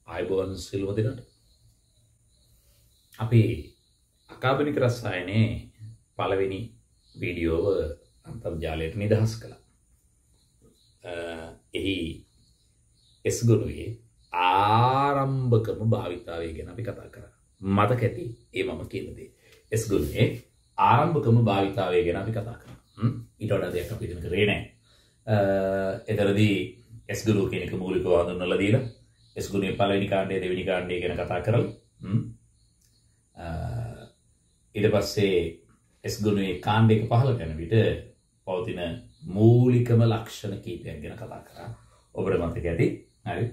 ආයුබෝවන් සිල්ව දෙනට අපි අකාබනික රසායනයේ පළවෙනි වීඩියෝව අන්තර්ජාලයට නිදහස් කළා. එහි S ගුණයේ ආරම්භකම භාවිතාවය ගැන අපි කතා කරා. මතක ඇති ඒ මම කියන දේ. S ගුණයේ ආරම්භකම භාවිතාවය ගැන අපි කතා කරා. ඊට වඩා දෙයක් අපි ඉගෙන ගන්නේ නැහැ. එතරම්දී S ගුණ කියන එක මූලිකව හඳුන්වලා දීලා S ගුණයේ පළවෙනි කාණ්ඩය දෙවෙනි කාණ්ඩය ගැන කතා කරලා ඊට පස්සේ S ගුණයේ කාණ්ඩයක පහළ කරන විට පවතින මූලිකම ලක්ෂණ කීපයක් ගැන කතා කරා. ඔබට මතක ඇති. හරි.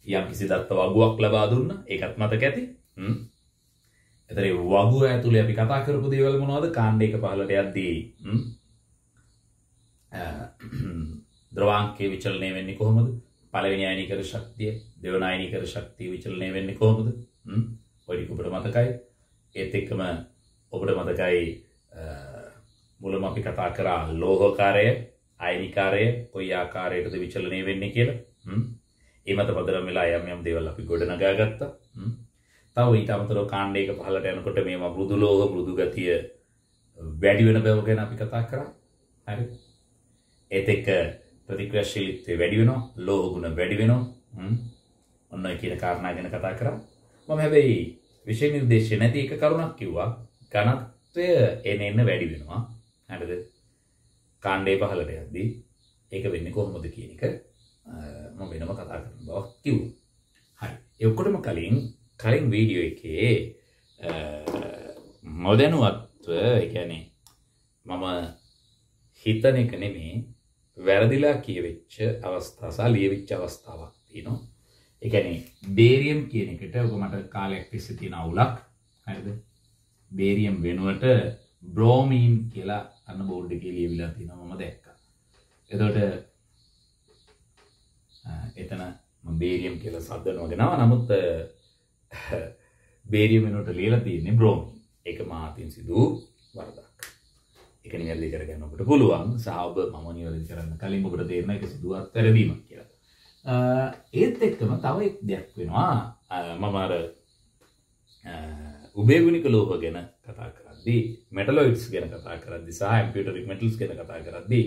යම් කිසි දත්ත වගුවක් ලබා දුන්නා. ඒකත් මතක ඇති. එතන වගුව ඇතුලේ අපි කතා කරපු දේවල් මොනවද? කාණ්ඩයක පහළට යද්දී ද්‍රවාංකයේ විචලනය වෙන්නේ කොහොමද? පළවෙනි අයනීකර ශක්තිය, දෙවන අයනීකර ශක්තිය විචලනය වෙන්නේ කොහොමද? ඔය ටික ඔබට මතකයි. ඒත් එක්කම ඔබට මතකයි මුලම අපි කතා කරා ලෝහකාරය, අයනිකාරය කොයි ආකාරයකටද විචලනය වෙන්නේ කියලා. ඒ මත පදනම් වෙලා යම් දේවල් අපි ගොඩනගා ගත්තා. තව ඊට අමතරව කාණ්ඩයක පහළට යනකොට මේවා මෘදු ලෝහ මෘදු ගතිය වැඩි වෙන බව ගැන අපි කතා කරා. හරි. ඒත් එක්ක ප්‍රතික්‍රියාශීලීත්වය වැඩි වෙනවා, ලෝහ ගුණ වැඩි වෙනවා. ඔන්න ඔය කියන කාරණා ගැන කතා කරා. මම හැබැයි විෂය නිර්දේශය නැති එක කරුණක් කිව්වා. ඝනත්වය එන්න වැඩි වෙනවා. හරිද? කාණ්ඩේ පහළට යද්දී ඒක වෙන්නේ කොහොමද කියන එක මම වෙනම කතා කරන බවක් කිව්වා. හරි. ඒ ඔක්කොටම කලින් වීඩියෝ එකේ මොදැනුවත්ව ඒ කියන්නේ මම හිතන එක නෙමෙයි වැරදිලා කියවෙච්ච අවස්ථා සහ ලියවිච්ච අවස්ථාවක් තියෙනවා. ඒ කියන්නේ බේරියම් කියන එකට ඔබ මට කාලයක් තිස්සේ තියෙන අවුලක්. හරිද? බේරියම් වෙනුවට බ්‍රෝමීන් කියලා අන්න බෝඩ් එකේ ලියවිලා තියෙනවා මම දැක්කා. එතකොට එතන මම බේරියම් කියලා සද්දනවා ගෙනවා. නමුත් බේරියම් වෙනුවට ලියලා තියෙන්නේ බ්‍රෝමීන්. ඒක මාතින් සිදු වරදක්. ඒක නිවැරදි කරගන්න ඔබට පුළුවන්. සහ ඔබ මම නිවැරදි කරන්න කලින් ඔබට තේරෙනවා ඒක සිදුවත් වැරදීමක් කියලා. ඒත් එක්කම තව එක් දෙයක් වෙනවා. මම අර උභයගුණික ලෝහ ගැන කතා කරද්දී, මෙටලොයිඩ්ස් ගැන කතා කරද්දී සහ ඇම්ෆිටරික් මෙටල්ස් ගැන කතා කරද්දී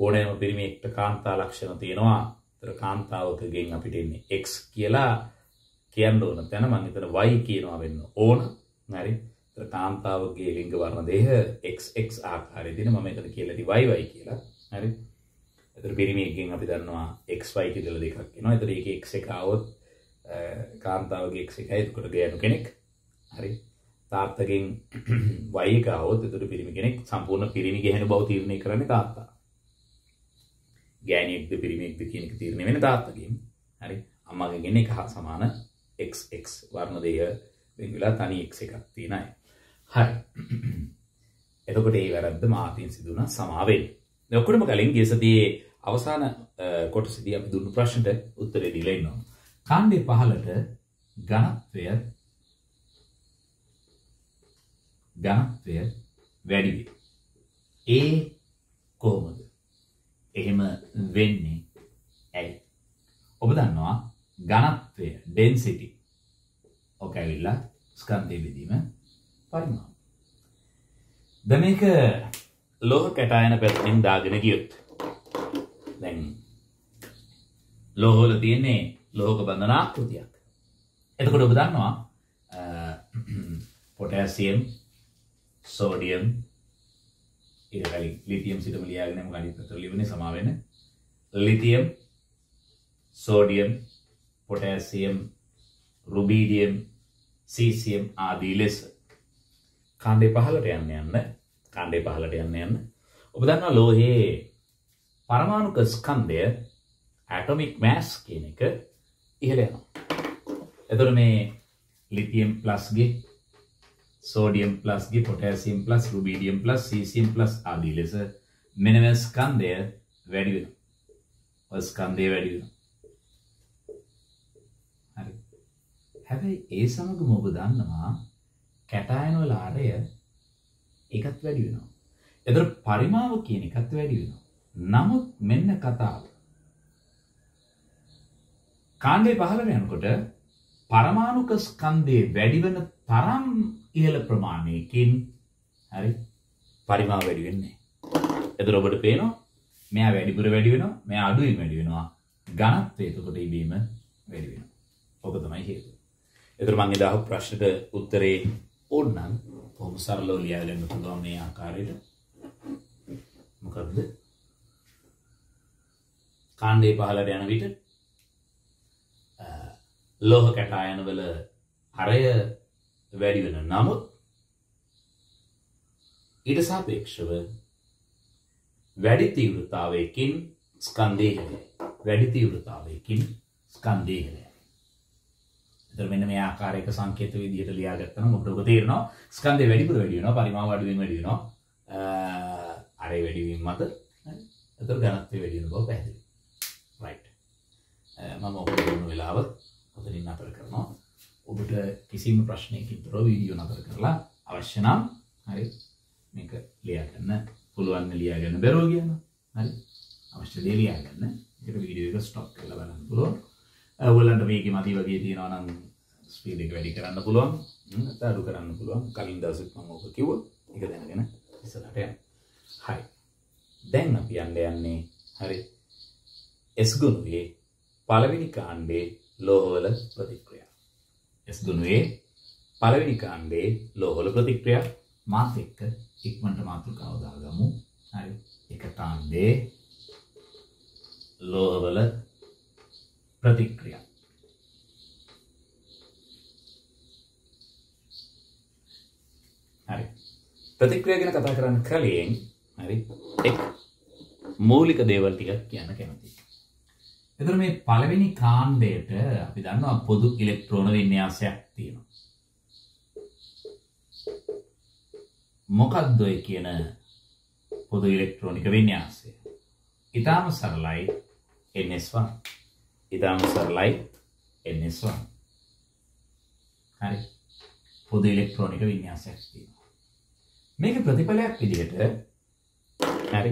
ඕනෑම පිරිමියෙක්ට කාන්තා ලක්ෂණ තියෙනවා. ඒතර කාන්තාවකගෙන් අපිට එන්නේ X කියලා කියන්න ඕන තැන මම හිතන Y කියනවා වෙන්න ඕන. හරි. ඒතර කාන්තාවගේ ලිංග වර්ණ දේහ XX ආකාරයේ දින මම එතන කියලා ඉති YY කියලා. හරි. ඒතර පිරිමියෙක්ගෙන් අපි දන්නවා XY කියලා දෙකක් එනවා. ඒතර ඒකේ X එක આવොත් කාන්තාවගේ X එකයි එතකොට ගෑනු කෙනෙක්. හරි. තාත්තගෙන් Y එක આવොත් එතකොට පිරිමි කෙනෙක් සම්පූර්ණ පිරිමි ගැහෙන බව තීරණය කරන්නේ තාත්තා. ගෑණියෙක්ද පිරිමියෙක්ද කියන එක තීරණය වෙන්නේ තාත්තගෙන්. හරි. අම්මාගෙන් එක හා සමාන XX වර්ණ දේහ වෙන වෙලා තනි X එකක් තියෙන අය. හරි. එතකොට ඒ වැරද්ද මාතින් සිදු වුණා සමා වෙන්න. දැන් ඔක්කොටම කලින් ගිය සතියේ අවසාන කොටසදී අපි දුන්නු ප්‍රශ්නට උත්තරේ දීලා ඉන්නවා. කාණ්ඩේ පහළට ඝනත්වය වැඩි වේ. ඒ කොහොමද? එහෙම වෙන්නේ ඇයි? ඔබ දන්නවා ඝනත්වය density ඔක ඇවිල්ලා ස්කන්ධයේ බෙදීම පරිමාණ. දැන් මේක ලෝහ කැටායන පැත්තෙන් දාගෙන ගියොත් දැන් ලෝහ වල තියෙන්නේ ලෝහක බන්ධන ආකෘතියක්. එතකොට ඔබ දන්නවා පොටෑසියම්, සෝඩියම්, ඊළඟට ලිතියම් සිටම ලියාගෙන යමු අනිත් පැත්තට ලියන්නේ සමා වෙන. ලිතියම්, සෝඩියම්, පොටෑසියම්, රුබීඩියම්, සීසියම් ආදී ලෙස කාණ්ඩේ පහළට යන්න ඔබ දන්නවා ලෝහයේ පරමාණුක ස්කන්ධය ඇටොමික් මෑස් කියන එක ඉහළ යනවා. එතකොට මේ ලිතියම් ප්ලස් ගේ, සෝඩියම් ප්ලස් ගේ, පොටෑසියම් ප්ලස්, රුබීඩියම් ප්ලස්, සීසියම් ප්ලස් ආදී ලෙස මෙන්න මේ ස්කන්ධය වැඩි වෙනවා. ස්කන්ධය වැඩි වෙනවා. හරි. හැබැයි ඒ සමගම ඔබ දන්නවා කැටායන වල ආරය ඒකත් වැඩි වෙනවා. එතකොට පරිමාව කියන එකත් වැඩි වෙනවා. නමුත් මෙන්න කතාව. කාණ්ඩේ 15 යනකොට පරමාණුක ස්කන්ධයේ වැඩි වෙන තරම් ඉහළ ප්‍රමාණයකින් හරි පරිමාව වැඩි වෙන්නේ. එතකොට ඔබට පේනවා මෙයා වැඩිපුර වැඩි වෙනවා, මෙයා අඩුවෙන් වැඩි වෙනවා. ඝනත්වය එතකොට ඉබේම වැඩි වෙනවා. ඔක තමයි හේතුව. එතකොට මම ඉදාහු ප්‍රශ්නෙට උත්තරේ ඕනනම් කොහොම සරලව ලියා ගන්න පුළුවන් මේ ආකාරයට. මොකද්ද? කාණ්ඩේ 15 යන විට ලෝහ කැටායන වල හරය වැඩි වෙන නමුත් ඊට සාපේක්ෂව වැඩි තීව්‍රතාවයකින් ස්කන්ධය ඉහළයි. වැඩි තීව්‍රතාවයකින් ස්කන්ධය ඉහළයි. එතකොට මෙන්න මේ ආකාරයක සංකේත විදිහට ලියාගත්තම ඔබට ඔබ තේරෙනවා ස්කන්ධය වැඩිපුර වැඩි වෙනවා, පරිමාව අඩුවෙන් වැඩි වෙනවා. අරේ වැඩි වීම මත එතකොට ඝනත්වය වැඩි වෙන බව පැහැදිලි. right. මම ඔබට දුන්න වෙලාව ඔතනින් නතර කරනවා. ඔබට කිසිම ප්‍රශ්නයකින් තොරව වීඩියෝ නතර කරලා අවශ්‍ය නම් හරි මේක ලියා ගන්න පුළුවන් ලියා ගන්න බැරුව කියනවා. හරි. අවශ්‍ය දේ ලියා ගන්න. ඒකට වීඩියෝ එක ස්ටොප් කරලා බලන්න පුළුවන්. ඔයගොල්ලන්ට මේකේ මදි වගේ තියෙනවා නම් ස්පීඩ් එක වැඩි කරන්න පුළුවන්. නැත්නම් අඩු කරන්න පුළුවන්. කලින් දවසෙත් මම ඔක කිව්වා. ඒක දැනගෙන ඉස්සරහට යන්න. හරි. දැන් අපි යන්නේ හරි. S ගුණයේ පළවෙනි කාණ්ඩේ ලෝහවල ප්‍රතික්‍රියා. S ගුණයේ පළවෙනි කාණ්ඩේ ලෝහවල ප්‍රතික්‍රියා මාත් එක්ක ඉක්මනට මාතෘකාව දාගමු. හරි. එක කාණ්ඩේ ලෝහවල ප්‍රතික්‍රියා. හරි. ප්‍රතික්‍රියා ගැන කතා කරන්න කලින් හරි එක් මූලික දේවල් ටිකක් කියන්න කැමතියි. එතකොට මේ පළවෙනි කාණ්ඩයට අපි දන්නවා පොදු ඉලෙක්ට්‍රෝන වින්‍යාසයක් තියෙනවා. මොකක්ද ඔය කියන පොදු ඉලෙක්ට්‍රෝනික වින්‍යාසය? ඊටාම සරලයි NS1. ඊටාම සරලයි NS1. හරි. පොදු ඉලෙක්ට්‍රෝනික වින්‍යාසයක් තියෙනවා. මේක ප්‍රතිඵලයක් විදිහට හරි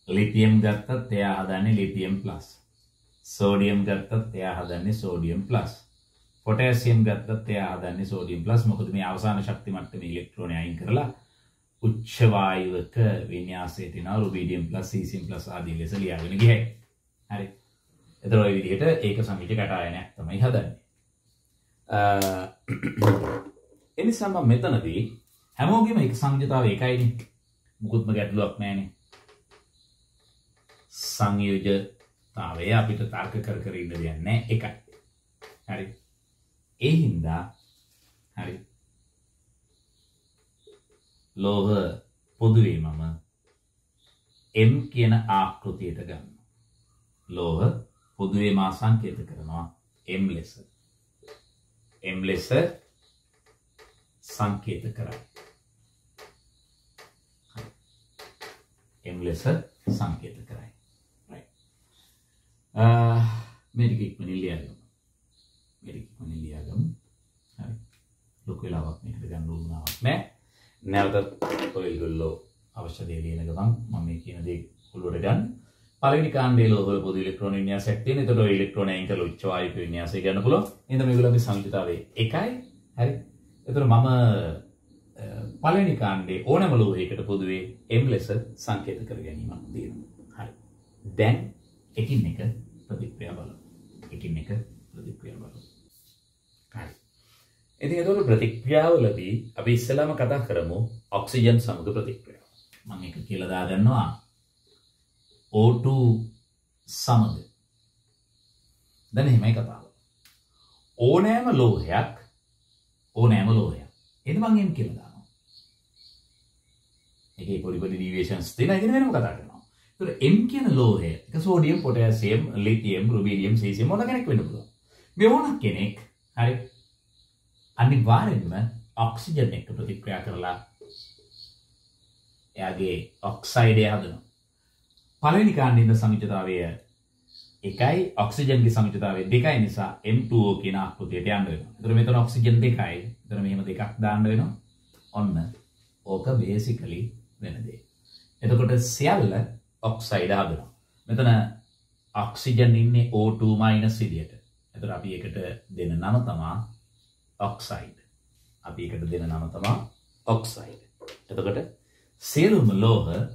ලිතියම් ගත්තත් එයා හදන්නේ ලිතියම් ප්ලස්. සෝඩියම් ගත්තත් එයා හදන්නේ සෝඩියම් ප්ලස්. පොටෑසියම් ගත්තත් එයා හදන්නේ සෝඩියම් ප්ලස්. මොකද මේ අවසාන ශක්ති මට්ටමේ ඉලෙක්ට්‍රෝන අයින් කරලා උච්ච වායුවක වින්‍යාසයේ තියෙන රුබීඩියම් ප්ලස්, සීසියම් ප්ලස් ආදී ලෙස ලියාගෙන ගියයි. හරි. එතකොට ওই විදිහට ඒක සංයුජ කටායනයක් තමයි හදන්නේ. එනිසා මම මෙතනදී හැමෝගෙම එක සංයුජතාවය එකයිනේ. මුකුත්ම ගැටලුවක් නැහැනේ. සංයෝජතාවය අපිට තර්ක කර ඉන්න දෙයක් නැහැ එකයි. හරි. ඒ හින්දා හරි ලෝහ පොදුවේ මම M කියන ආකෘතියට ගන්නවා. ලෝහ පොදුවේ මා සංකේත කරනවා M ලෙස. M ලෙස සංකේත කරයි. M ලෙස සංකේත කරයි. මේක ඉක්මනින් ලියාගමු. හරි. ලොකු වෙලාවක් මේකට ගන්න උවමනාවක් නැහැ. නැවතත් ඔයගොල්ලෝ අවශ්‍ය දේ ලියන ගමන් මම මේ කියන දේ ඔළුවට ගන්න. පළවෙනි කාණ්ඩයේ ලෝහවල පොදු ඉලෙක්ට්‍රෝන වින්‍යාසයක් තියෙන. ඒතකොට ඔය ඉලෙක්ට්‍රෝන අයින් කරලා උච්ච වායුක වින්‍යාසය ගන්න පුළුවන්. එහෙනම් මේගොල්ලන්ගේ සංයුතිතාවය එකයි. හරි. ඒතකොට මම පළවෙනි කාණ්ඩයේ ඕනෑම ලෝහයකට පොදුවේ M ලෙස සංකේත කර ගැනීමක් තියෙනවා. හරි. දැන් එකින් එක ප්‍රතික්‍රියා බලමු. හරි. ඉතින් ඒතකොට ප්‍රතික්‍රියාවලදී අපි ඉස්සෙල්ලාම කතා කරමු ඔක්සිජන් සමග ප්‍රතික්‍රියාව. මම ඒක කියලා දාගන්නවා O2 සමග. දැන් එහෙමයි කතාව. ඕනෑම ලෝහයක් එතන මම එම් කියලා දානවා. ඒකේ පොඩි ඩීවියේෂන්ස් තියෙනවා. ඒක වෙනම කතා කරනවා. ඒතකොට M කියන ලෝහය එක සෝඩියම්, පොටෑසියම්, ලිතියම්, රුබීඩියම්, සීසියම් මොන කෙනෙක් වෙන්න පුළුවන්. මේ ඕන කෙනෙක් හරි අනිවාර්යෙන්ම ඔක්සිජන් එක්ක ප්‍රතික්‍රියා කරලා එයාගේ ඔක්සයිඩය හදනවා. පළවෙනි කාණ්ඩයේ සංයුජතාවය එකයි, ඔක්සිජන්ගේ සංයුජතාවය දෙකයි නිසා M2O කියන ආකෘතියට යන්න වෙනවා. ඒතර මෙතන ඔක්සිජන් දෙකයි. ඒතර මෙහෙම දෙකක් දාන්න වෙනවා. ඔන්න ඕක බේසිකලි වෙන දේ. එතකොට සියල්ල ඔක්සයිඩ් හදනවා. මෙතන ඔක්සිජන් ඉන්නේ O2- විදියට. එතකොට අපි ඒකට දෙන නම තමයි ඔක්සයිඩ්. අපි ඒකට දෙන නම තමයි ඔක්සයිඩ්. එතකොට සියලුම ලෝහ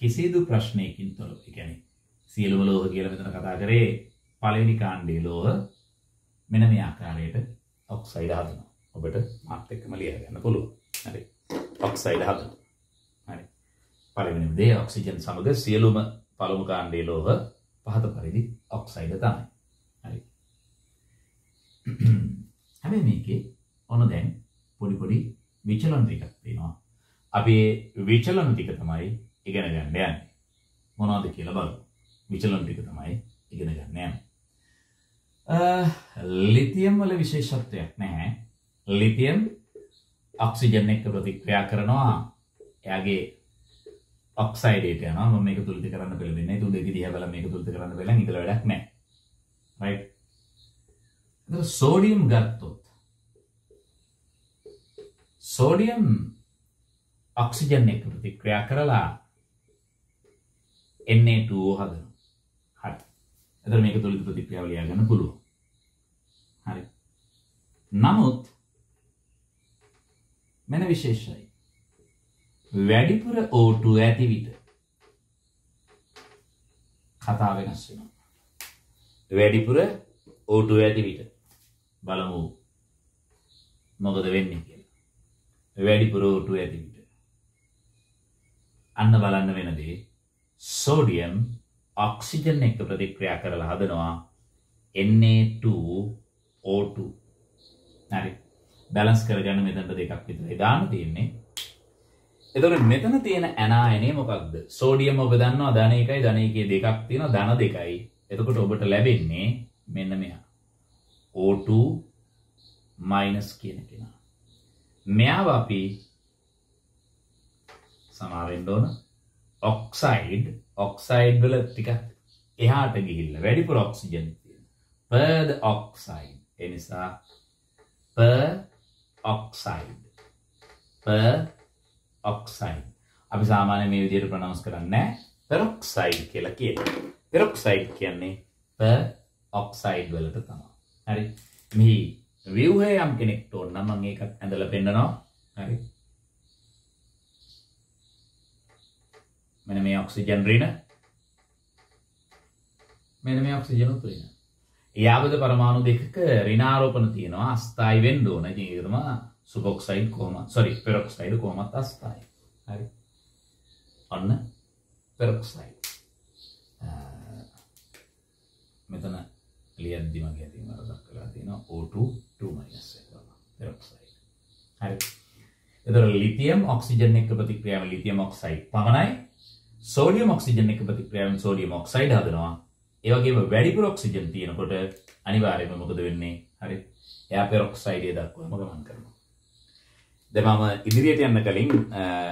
කිසිදු ප්‍රශ්නයකින් තොරව. ඒ කියන්නේ සියලුම ලෝහ කියලා මෙතන කතා කරේ පළවෙනි කාණ්ඩයේ ලෝහ මෙන්න මේ ආකාරයට ඔක්සයිඩ් හදනවා. ඔබට මාත් එක්කම ලියා ගන්න පුළුවන්. හරි. ඔක්සයිඩ් හදනවා. හරි. පළවෙනි දේ ඔක්සිජන් සමග සියලුම පළමු කාණ්ඩයේ ලෝහ පහත පරිදි ඔක්සයිඩ් තමයි. හරි. හැබැයි මේකේ ඔන්න දැන් පොඩි විචලන ටිකක් තියෙනවා. අපි විචලන ටික තමයි ඉගෙන ගන්න යන්නේ. මොනවද කියලා බලමු. විචලන ටික තමයි ඉගෙන ගන්න යන්නේ. ලිතියම් වල විශේෂත්වයක් නැහැ. ලිතියම් ඔක්සිජන් එක්ක ප්‍රතික්‍රියා කරනවා. එයාගේ ඔක්සයිඩ් එකට යනවා. මම මේක තුලිත කරන්න බැලුවේ තුන් දෙක දිහා බලලා මේක තුලිත කරන්න බැලලා ඉතල වැඩක් නැහැ. රයිට්. ඒක සෝඩියම් ගත්තොත් සෝඩියම් ඔක්සිජන් එක්ක ප්‍රතික්‍රියා කරලා Na2O හදනවා. හරි. එතකොට මේක තුලිත ප්‍රතික්‍රියාව ලියා ගන්න පුළුවන්. හරි. නමුත් මෙන්න විශේෂයි. වැඩිපුර O2 ඇති විට කතා වෙනස් වෙනවා. වැඩිපුර O2 ඇති විට බලමු මොකද වෙන්නේ කියලා. වැඩිපුර O2 ඇති විට අන්න බලන්න වෙන දේ සෝඩියම් ඔක්සිජන් එක්ක ප්‍රතික්‍රියා කරලා හදනවා Na2O2. හරි. බැලන්ස් කරගන්න මෙතනට දෙකක් විතරයි දාන්න තියෙන්නේ. එතකොට මෙතන තියෙන ඇනායනය මොකක්ද? සෝඩියම් ඔබ දන්නවා ධන 1යි ධන 1 දෙකක් තියෙනවා ධන 2යි. එතකොට ඔබට ලැබෙන්නේ මෙන්න මෙහා. O2 minus කියන කෙනා. මෙයාව අපි සමාවෙන්න ඕන ඔක්සයිඩ් වල ටිකක් එහාට ගිහිල්ලා වැඩිපුර ඔක්සිජන් තියෙනවා. per the oxide. ඒ නිසා per oxide. අපි සාමාන්‍යයෙන් මේ විදිහට ප්‍රොනවුන්ස් කරන්නේ නැහැ. peroxide කියලා කියනවා. peroxide කියන්නේ per oxide වලට තමයි. හරි. මේ ව්‍යුහය යම් කෙනෙක්ට ඕන නම් මම ඒකත් ඇඳලා පෙන්නනවා. හරි. මෙන්න මේ ඔක්සිජන් ඍණ. මෙන්න මේ ඔක්සිජන් උතුරින. යාවද පරමාණු දෙකක ඍණාරෝපණ තියෙනවා. අස්ථායි වෙන්න ඕන. ඉතින් ඒක තමයි සුබොක්සයිඩ් පෙරොක්සයිඩ් කොහොමත් අස්ථායි. හරි. ඔන්න පෙරොක්සයිඩ්. මෙතන ලියද්දි මගේ අතින් වරදක් කරලා තියෙනවා O2 2- එක පෙරොක්සයිඩ්. හරි. එතකොට ලිතියම් ඔක්සිජන් එක්ක ප්‍රතික්‍රියාවෙන් ලිතියම් ඔක්සයිඩ් පමණයි. සෝඩියම් ඔක්සිජන් එක්ක ප්‍රතික්‍රියාවෙන් සෝඩියම් ඔක්සයිඩ් හදනවා. ඒ වගේම වැඩිපුර ඔක්සිජන් තියෙනකොට අනිවාර්යයෙන්ම මොකද වෙන්නේ? හරි. එයා පෙරොක්සයිඩ් දක්වාම ගමන් කරනවා. දැන් මම ඉදිරියට යන්න කලින්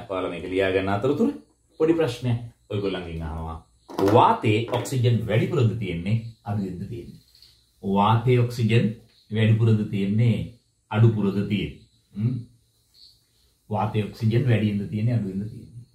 ඔයාලා මේක ලියා ගන්න අතරතුර පොඩි ප්‍රශ්නයක් ඔයගොල්ලන්ගෙන් අහනවා. වාතයේ ඔක්සිජන් වැඩිපුරද තියෙන්නේ අඩුවෙන්ද තියෙන්නේ? වාතයේ ඔක්සිජන් වැඩිපුරද තියෙන්නේ අඩුපුරද තියෙන්නේ? වාතයේ ඔක්සිජන් වැඩියෙන්ද තියෙන්නේ අඩුවෙන්ද තියෙන්නේ?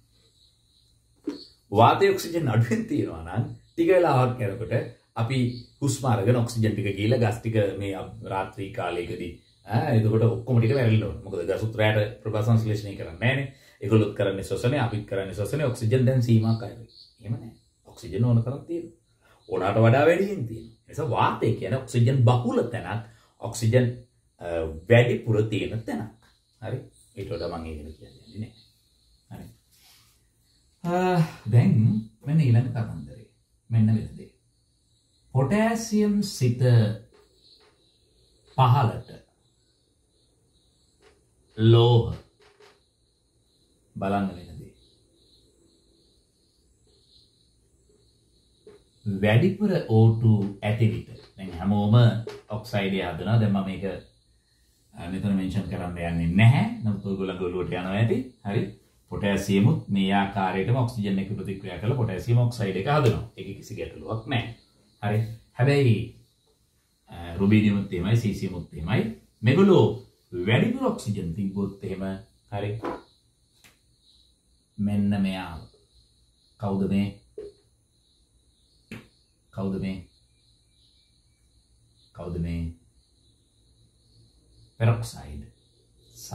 වාතයේ ඔක්සිජන් අඩුවෙන් තියෙනවා නම් ටික වෙලාවක් යනකොට අපි හුස්ම අරගෙන ඔක්සිජන් ටික ගිහලා ගස් ටික මේ රාත්‍රී කාලයකදී එතකොට ඔක්කොම ටික වැරෙන්න මොකද ගස් උත්‍රායට ප්‍රභා සංශ්ලේෂණය කරන්නේ නැහැනේ. ඒගොල්ලොත් කරන්නේ ශ්වසනය, අපිත් කරන්නේ ශ්වසනය. ඔක්සිජන් දැන් සීමාවක් අයින්. එහෙම නැහැ. ඔක්සිජන් ඕන තරම් තියෙනවා. ඕනකට වඩා වැඩියෙන් තියෙනවා. ඒ නිසා වාතය කියන්නේ ඔක්සිජන් බහුල තැනක්, ඔක්සිජන් වැඩිපුර තියෙන තැනක්. හරි. ඊට වඩා මම ඒක කියන්නේ නැහැ. හරි. දැන් මෙන්න ඊළඟ කතන්දරේ. මෙන්න මෙතනදී. පොටෑසියම් සිත පහළට ලෝහ බලන්න වෙනදී වැඩිපුර O2 ඇති විට දැන් හැමෝම ඔක්සයිඩ් හදනවා. දැන් මම මේක මෙතන මෙන්ෂන් කරන්න යන්නේ නැහැ. නමුත් ඔයගොල්ලන්ගේ ඔළුවට යනවා ඇති. හරි. පොටෑසියමුත් මේ ආකාරයටම ඔක්සිජන් එක්ක ප්‍රතික්‍රියා කරලා පොටෑසියම් ඔක්සයිඩ් එක හදනවා. ඒකේ කිසි ගැටලුවක් නැහැ. හරි. හැබැයි රුබීඩියමුත් එහෙමයි, සීසියමුත් එහෙමයි. මේගොල්ලෝ වැඩිපුර ඔක්සිජන් තිබ්බොත් එහෙම හරි. මෙන්න මෙයා. කවුද කවුද මේ peroxide සහ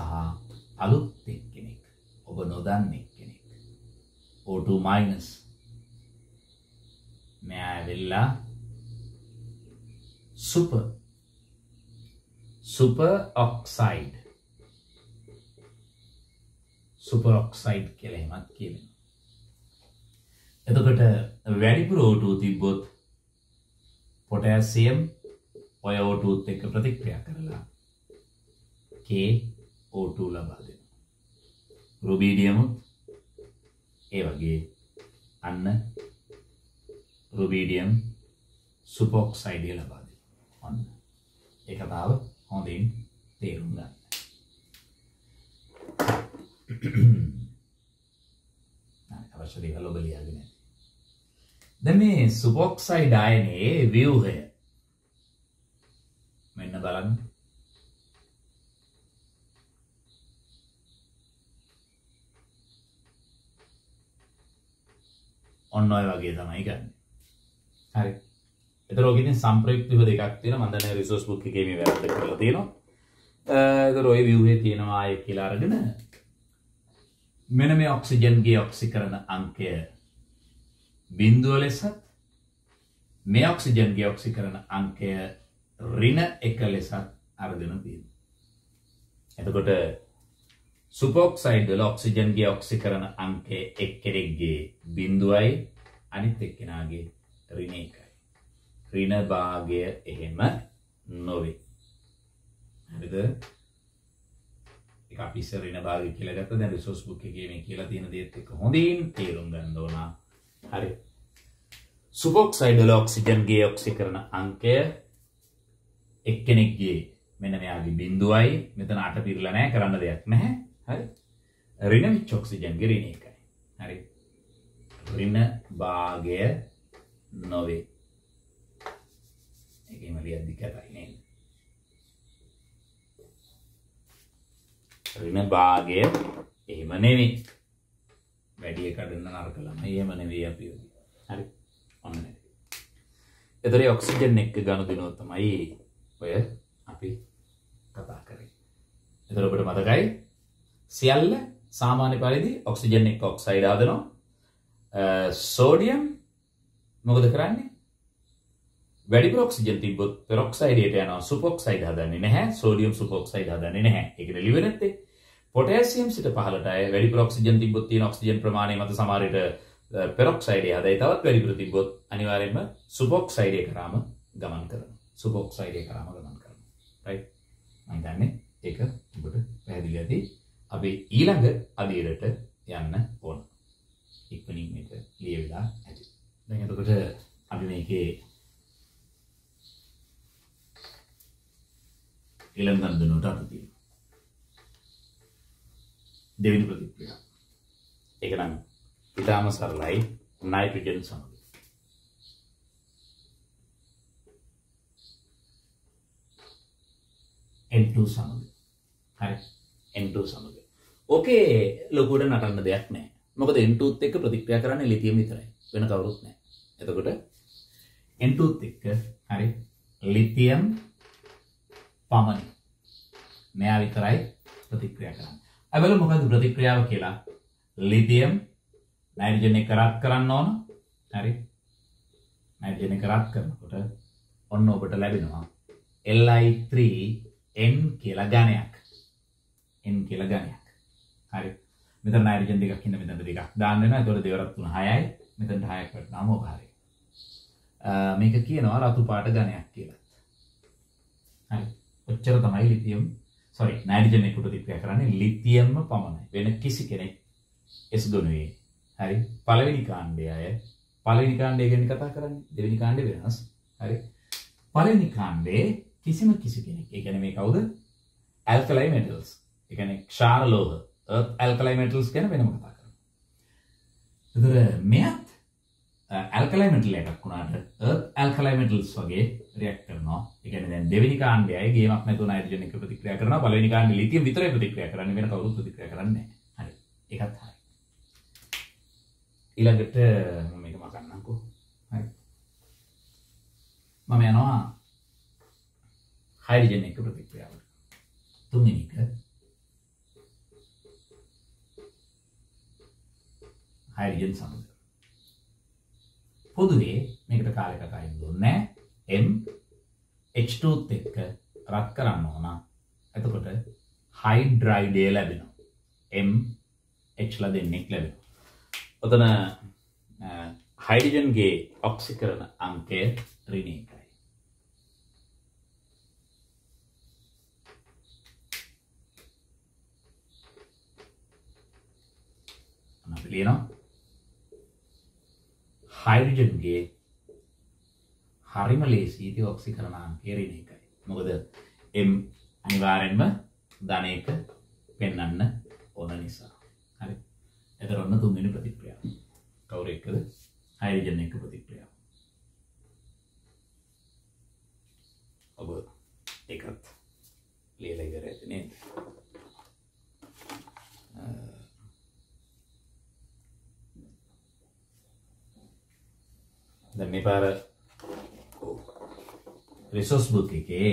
අලුත් එක්කෙනෙක් ඔබ නොදන්නේ කෙනෙක් O2 minus මෙයා වෙලා super oxide කියලා එහෙමත් කියනවා. එතකොට වැඩිපුර O2 තිබ්බොත් පොටෑසියම් ඔය O2 එක්ක ප්‍රතික්‍රියා කරලා KO2 ලබා දෙනවා. රුබීඩියම් ඒ වගේ අන්න රුබීඩියම් සුපොක්සයිඩ් ලබා දෙනවා. අන්න ඒ කතාව හොඳින් තේරුම් ගන්න. අවශ්‍ය දේවල් ඔබ ලියාගෙන ඇති. දැන් මේ සුපොක්සයිඩ් ආයනයේ ව්‍යුහය මෙන්න බලන්න. ඔන්න ඔය වගේ තමයි ගන්න. හරි. ඒතර ඔක ඉතින් සම්ප්‍රයුක්ත ව්‍යුහ දෙකක් තියෙනවා. මම දන්නේ රිසෝස් බුක් එකේ මේ වැරද්ද කරලා තියෙනවා. ඒතර ඔය ව්‍යුහේ තියෙනවා ආයේ කියලා අරගෙන මෙන්න මේ ඔක්සිජන්ගේ ඔක්සිකරණ අංකය බිඳුව ලෙසත් මේ ඔක්සිජන්ගේ ඔක්සිකරණ අංකය ඍණ 1 ලෙසත් අරගෙන තියෙනවා. එතකොට සුපොක්සයිඩ් වල ඔක්සිජන්ගේ ඔක්සිකරණ අංකය එක්කෙනෙක්ගේ බිඳුවයි අනිත් එක්කෙනාගේ ඍණ 1යි. ඍණ භාගය එහෙම නොවේ. හරිද? ඒක අපි ඉස්සර ඍණ භාගය කියලා ගත්තා. දැන් රිසෝස් බුක් එකේ මේ කියලා තියෙන දේත් එක්ක හොඳින් තේරුම් ගන්න ඕන. හරි. සුපොක්සයිඩ් වල ඔක්සිජන්ගේ ඔක්සිකරණ අංකය එක්කෙනෙක්ගේ මෙන්න මෙයාගේ බිඳුවයි මෙතන අට පිරලා නැහැ කරන්න දෙයක් නැහැ. හරි. ඍණ විච් ඔක්සිජන්ගේ ඍණ 1යි. හරි. ඍණ භාගය නොවේ. ඒකෙම ලියද්දි කැතයි නේද? ඍණ භාගය එහෙම නෙවෙයි. වැඩි එක ගන්න නරක ළමයි එහෙම නෙවෙයි අපි ඔය. හරි. ඔන්න. ඒතරේ ඔක්සිජන් එක්ක ගනුදෙනුව තමයි ඔය අපි කතා කරේ. ඒතර ඔබට මතකයි සියල්ල සාමාන්‍ය පරිදි ඔක්සිජන් එක්ක ඔක්සයිඩ් හදනවා. සෝඩියම් මොකද කරන්නේ? වැඩිපුර ඔක්සිජන් තිබ්බොත් පෙරොක්සයිඩයට යනවා සුපොක්සයිඩ් හදන්නේ නැහැ. සෝඩියම් සුපොක්සයිඩ් හදන්නේ නැහැ. ඒක නෙලිව නැත්තේ. පොටෑසියම් සිට පහළට අය වැඩිපුර ඔක්සිජන් තිබ්බොත් තියෙන ඔක්සිජන් ප්‍රමාණය මත සමහර විට පෙරොක්සයිඩ් හදයි තවත් වැඩිපුර තිබ්බොත් අනිවාර්යයෙන්ම සුපොක්සයිඩ් කරාම ගමන් කරනවා. සුපොක්සයිඩ් කරාම ගමන් කරනවා. රයිට්. මම දන්නේ ඒක ඔබට පැහැදිලි ඇති. අපි ඊළඟ අදියරට යන්න ඕන. ඉක්මනින් මේක ලියවිලා ඇති. දැන් එතකොට අපි මේකේ ඊළඟ ගණනුවට අත තියෙනවා. දෙවෙනි ප්‍රතික්‍රියාව. ඒක නම් ඊටාම සරලයි. නයිට්‍රජන් සමග N2 සමග. හරි. N2 සමග. ඕකේ ලොකුවට නටන්න දෙයක් නැහැ. මොකද N2ත් එක්ක ප්‍රතික්‍රියා කරන්නේ ලිතියම් විතරයි. වෙන කවුරුත් නැහැ. එතකොට N2ත් එක්ක හරි ලිතියම් පමණයි. මෙයා විතරයි ප්‍රතික්‍රියා කරන්නේ. අපි බලමු මොකද ප්‍රතික්‍රියාව කියලා. ලිතියම් නයිට්‍රජන් එක රත් කරන්න ඕන. හරි. නයිට්‍රජන් එක රත් කරනකොට ඔන්න ඔබට ලැබෙනවා Li3N කියලා ගණයක්. N කියලා ගණයක්. හරි. මෙතන නයිට්‍රජන් දෙකක් ඉන්න මෙතන දෙකක් දාන්න වෙනවා. ඒතකොට දෙවරක් 3 6යි. මෙතන 6ක් වටනාම ඔබ හරි. මේක කියනවා රතු පාට ගණයක් කියලා. හරි. ඔච්චර තමයි ලිතියම් නයිට්‍රජන් එකට ප්‍රතික්‍රියා කරන්නේ ලිතියම්ම පමණයි. වෙන කිසි කෙනෙක් S ගොනුවේ. හරි. පළවෙනි කාණ්ඩය පළවෙනි කාණ්ඩය ගැන කතා කරන්නේ. දෙවෙනි කාණ්ඩය වෙනස්. හරි. පළවෙනි කාණ්ඩේ කිසි කෙනෙක්. ඒ කියන්නේ මේ කවුද? ඇල්කලයි මෙටල්ස්. ඒ කියන්නේ ක්ෂාර ලෝහ. earth alkali metals ගැන වෙනම කතා කරනවා. ඒතර මෙයත් alkali metal එකක් වුණාට earth alkali metals වගේ රියැක්ට් කරනවා. ඒ කියන්නේ දැන් දෙවෙනි කාණ්ඩයයි ගේමක් නැතුව නයිට්‍රජන් එක ප්‍රතික්‍රියා කරනවා. පළවෙනි කාණ්ඩේ ලිතියම් විතරයි ප්‍රතික්‍රියා කරන්නේ. වෙන කවුරුත් ප්‍රතික්‍රියා කරන්නේ නැහැ. හරි. ඒකත් හරි. ඊළඟට මම මේක මකන්නම්කෝ. හරි. මම යනවා හයිඩ්‍රජන් එක ප්‍රතික්‍රියාවට. තුන්වෙනි එක හයිඩ්‍රජන් සමග. පොදුවේ මේකට කාලයකට අයින් දුන්නේ M H2ත් එක්ක රත් කරන්න ඕන. එතකොට හයිඩ්‍රයිඩය ලැබෙනවා. M H ලා දෙන්නෙක් ලැබෙනවා. ඔතන හයිඩ්‍රජන්ගේ ඔක්සිකරණ අංකය ඍණ 1යි. අපි ලියනවා හයිඩ්‍රජන්ගේ හරිම ලේසියි ඔක්සිකරණ අංකය ඍණ 1යි. මොකද M අනිවාර්යෙන්ම ධන 1 පෙන්වන්න ඕන නිසා. හරි. එතකොට ඔන්න තුන්වෙනි ප්‍රතික්‍රියාව. කවුරු එක්කද? හයිඩ්‍රජන් එක්ක ප්‍රතික්‍රියාව. ඔබ ඒකත් ලියලා ඉවර ඇති නේද? දැන් මේ පාර රිසෝස් බුක් එකේ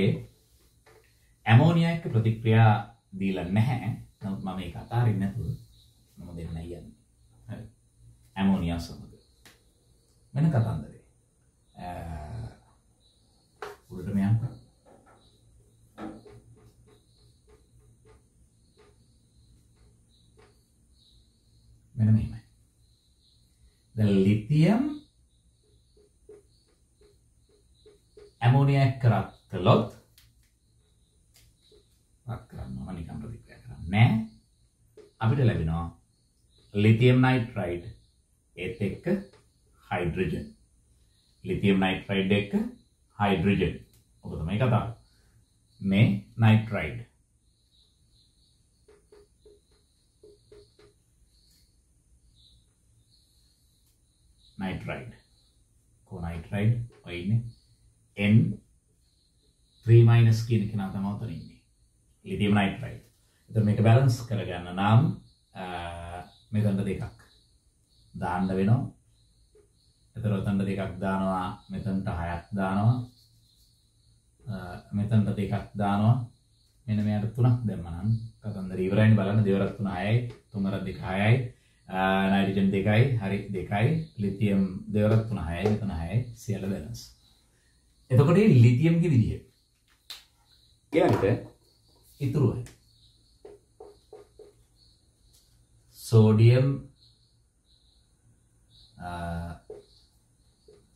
ඇමෝනියා එක්ක ප්‍රතික්‍රියා දීලා නැහැ. නමුත් මම ඒක අතාරින්න නැතුව මම දෙන්න යන්නේ. හරි. ඇමෝනියා සමග. වෙන කතන්දරේ. උඩට මෙයන්. මෙන්න මෙහෙමයි. දැන් ලිතියම් ඇමෝනියා එක්ක රත් කළොත් රත් කරනවා නිකම් ප්‍රතික්‍රියා කරන්නේ නැහැ. අපිට ලැබෙනවා ලිතියම් නයිට්‍රයිඩ් ඒත් එක්ක හයිඩ්‍රජන්. ලිතියම් නයිට්‍රයිඩ් එක්ක හයිඩ්‍රජන්. ඔබ තමයි කතාව. මේ නයිට්‍රයිඩ්. නයිට්‍රයිඩ්. කොනයිට්‍රයිඩ් ඔය ඉන්නේ. N3- කියන කෙනා තමයි උතන ඉන්නේ. ලිතියම් නයිට්‍රයිඩ්. එතකොට මේක බැලන්ස් කරගන්න නම් මෙතනට දෙකක් දාන්න වෙනවා. එතකොට උතනට දෙකක් දානවා, මෙතනට 6ක් දානවා. මෙතනට දෙකක් දානවා. මෙන්න මෙයාට 3ක් දැම්මා නම් කතන්දර ඉවරයිනේ බලන්න. දෙවරක් 3 6යි, තුන්වරක් 2 6යි. නයිට්‍රජන් 2යි, හරි 2යි. ලිතියම් දෙවරක් 3 6යි, මෙතන 6යි. සියල්ල බැලන්ස්. එතකොට මේ ලිතියම්ගේ විදිය ඊළඟට ඉතුරු වෙයි. සෝඩියම්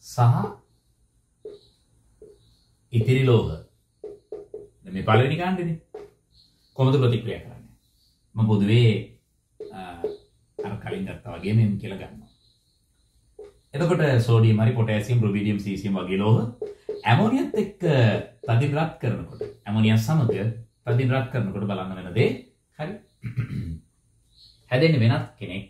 සහ ඉතිරි ලෝහ. දැන් මේ පළවෙනි කාණ්ඩෙනේ. කොහොමද ප්‍රතික්‍රියා කරන්නේ? මම පොදුවේ අර කලින් ගත්තා වගේ මෙම් කියලා ගන්නවා. එතකොට සෝඩියම් හරි පොටෑසියම් රුබීඩියම් සීසියම් වගේ ලෝහ ඇමෝනියත් එක්ක තදින් රත් කරනකොට ඇමෝනියා සමග තදින් රත් කරනකොට බලන්න වෙන දේ හරි හැදෙන්නේ වෙනත් කෙනෙක්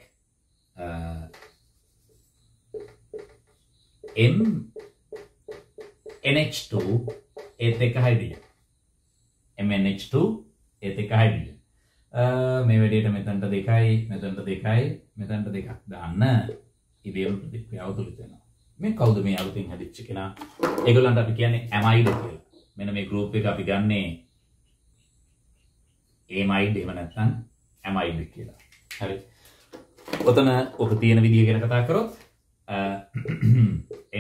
MnH2 ඒත් එක්ක හයිඩ්‍රජන් MnH2 ඒත් එක්ක හයිඩ්‍රජන් මේ වැඩේට මෙතනට 2යි මෙතනට 2යි මෙතනට 2ක් දාන්න ඉබේම ප්‍රතික්‍රියාව තුලිත වෙනවා. මේ කවුද මේ අලුතින් හැදිච්ච කෙනා? ඒගොල්ලන්ට අපි කියන්නේ ඇමයිඩ් කියලා. මෙන්න මේ ගෲප් එක අපි ගන්නේ ඇමයිඩ් එහෙම නැත්නම් ඇමයිඩ් කියලා. හරි. ඔතන ඔක තියෙන විදිය ගැන කතා කරොත්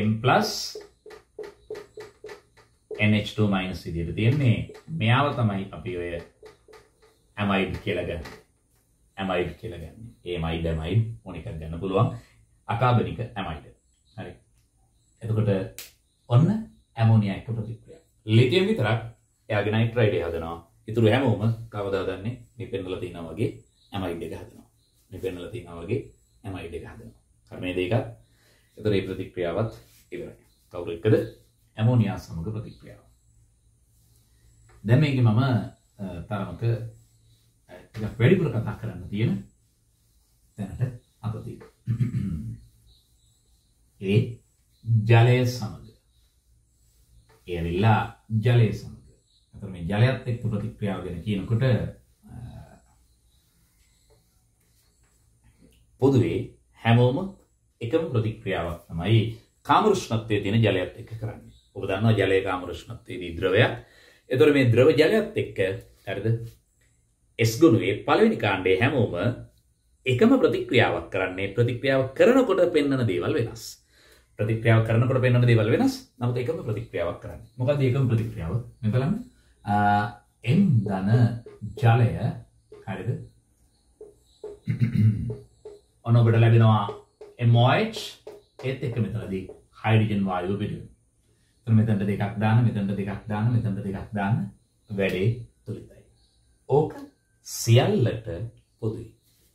M+ NH2- විදියට තියෙන්නේ. මෙයාව තමයි අපි ඔය ඇමයිඩ් කියලා ගන්න. ඇමයිඩ් කියලා ගන්න. ඇමයිඩ් මොන එකක් ගන්න පුළුවන්. අකාබනික ඇමයිඩ්. හරි. එතකොට ඔන්න ඇමෝනියා එක්ක ප්‍රතික්‍රියාව. ලිතියම් විතරක් එයාගේ නයිට්‍රයිඩ් හදනවා. ඉතුරු හැමෝම කවදා දන්නේ මේ පෙන්නලා තියෙනවා වගේ ඇමයිඩ් එක හදනවා. මේ පෙන්නලා තියෙනවා වගේ ඇමයිඩ් එක හදනවා. හරි මේ දෙක. එතකොට මේ ප්‍රතික්‍රියාවත් ඉවරයි. කවුරු එක්කද? ඇමෝනියා සමග ප්‍රතික්‍රියාව. දැන් මේකේ මම තරමක ටිකක් වැඩිපුර කතා කරන්න තියෙන තැනට අප තියෙනවා. ඒ ජලය සමග. ඒ ඇවිල්ලා ජලය සමග. එතකොට මේ ජලයත් එක්ක ප්‍රතික්‍රියාව ගැන කියනකොට පොදුවේ හැමෝම එකම ප්‍රතික්‍රියාවක් තමයි කාම උෂ්ණත්වයේ තියෙන ජලයත් එක්ක කරන්නේ. ඔබ දන්නවා ජලයේ කාම උෂ්ණත්වයේදී ද්‍රවයක්. ඒතර මේ ද්‍රව ජලයත් එක්ක හරිද? S ගුණයේ පළවෙනි කාණ්ඩයේ හැමෝම එකම ප්‍රතික්‍රියාවක් කරන්නේ ප්‍රතික්‍රියාව කරනකොට පෙන්වන දේවල් වෙනස්. ප්‍රතික්‍රියාව කරනකොට පෙන්වන දේවල් වෙනස්. නමුත් එකම ප්‍රතික්‍රියාවක් කරන්නේ. මොකක්ද එකම ප්‍රතික්‍රියාව? මේ බලන්න. M ධන ජලය හරිද? ඔන්න ඔබට ලැබෙනවා MOH ඒත් එක්ක මෙතනදී හයිඩ්‍රජන් වායුව පිටවෙනවා. එතන මෙතනට දෙකක් දාන්න, මෙතනට දෙකක් දාන්න, මෙතනට දෙකක් දාන්න වැඩේ තුලිතයි. ඕක සියල්ලට පොදුයි.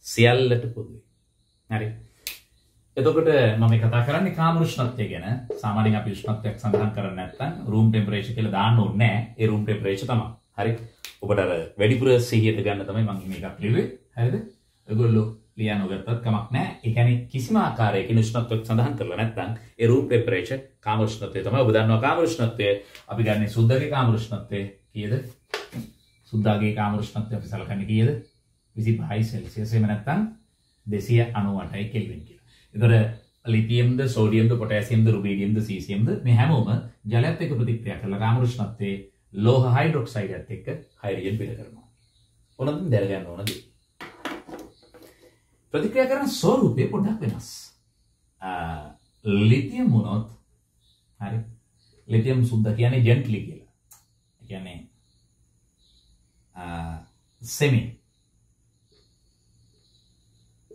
සියල්ලට පොදුයි. හරි. එතකොට මම කතා කරන්නේ කාම උෂ්ණත්වය ගැන. සාමාන්‍යයෙන් අපි උෂ්ණත්වයක් සඳහන් කරන්නේ නැත්නම් room temperature කියලා දාන්න ඕනේ නැහැ. ඒ room temperature තමයි. හරි. ඔබට අර වැඩිපුර සිහියට ගන්න තමයි මම මේකක් ලිව්වේ. හරිද? ඔයගොල්ලෝ ලියන්න ගත්තත් කමක් නැහැ. ඒ කියන්නේ කිසිම ආකාරයකින් උෂ්ණත්වයක් සඳහන් කරලා නැත්නම් ඒ room temperature කාම උෂ්ණත්වය තමයි. ඔබ දන්නවා කාම උෂ්ණත්වය අපි ගන්නේ සුද්ධගේ කාම උෂ්ණත්වය කීයද? සුද්ධාගේ කාම උෂ්ණත්වය අපි සලකන්නේ කීයද? 25 සෙල්සියස්. එහෙම නැත්නම් 298 කෙල්වින් කියලා. ඒතර ලිතියම්ද, සෝඩියම්ද, පොටෑසියම්ද, රුබීඩියම්ද, සීසියම්ද මේ හැමෝම ජලයත් එක්ක ප්‍රතික්‍රියා කරලා කාම උෂ්ණත්වයේ ලෝහ හයිඩ්‍රොක්සයිඩයත් එක්ක හයිඩ්‍රජන් පිට කරනවා. ඕනනම් දැල ගන්න ඕනද? ප්‍රතික්‍රියා කරන ස්වරූපය පොඩ්ඩක් වෙනස්. ලිතියම් වුණොත් හරි. ලිතියම් සුද්ධ කියන්නේ ජෙන්ට්ලි කියලා. ඒ කියන්නේ